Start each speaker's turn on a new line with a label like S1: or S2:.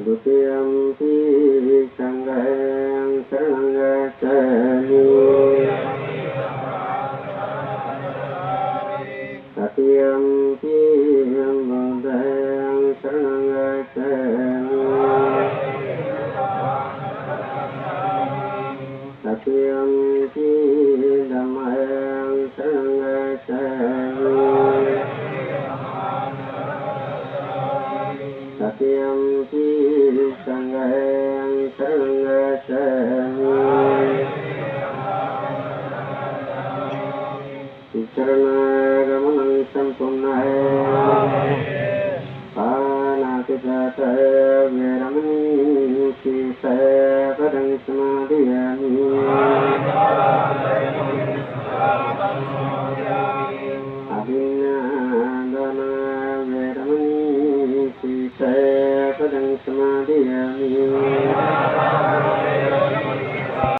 S1: Dutiyampi sanghang saranang gacchami Tatiyampi buddhang saranang gacchami Tatiyampi dhammang saranang gacchami Tatiyampi sanghang saranang gacchami Sarana-gamanang sampurnaya Panatisata veramani Sisapadang samadhiyami Abhinadana veramani Sisapadang samadhiyami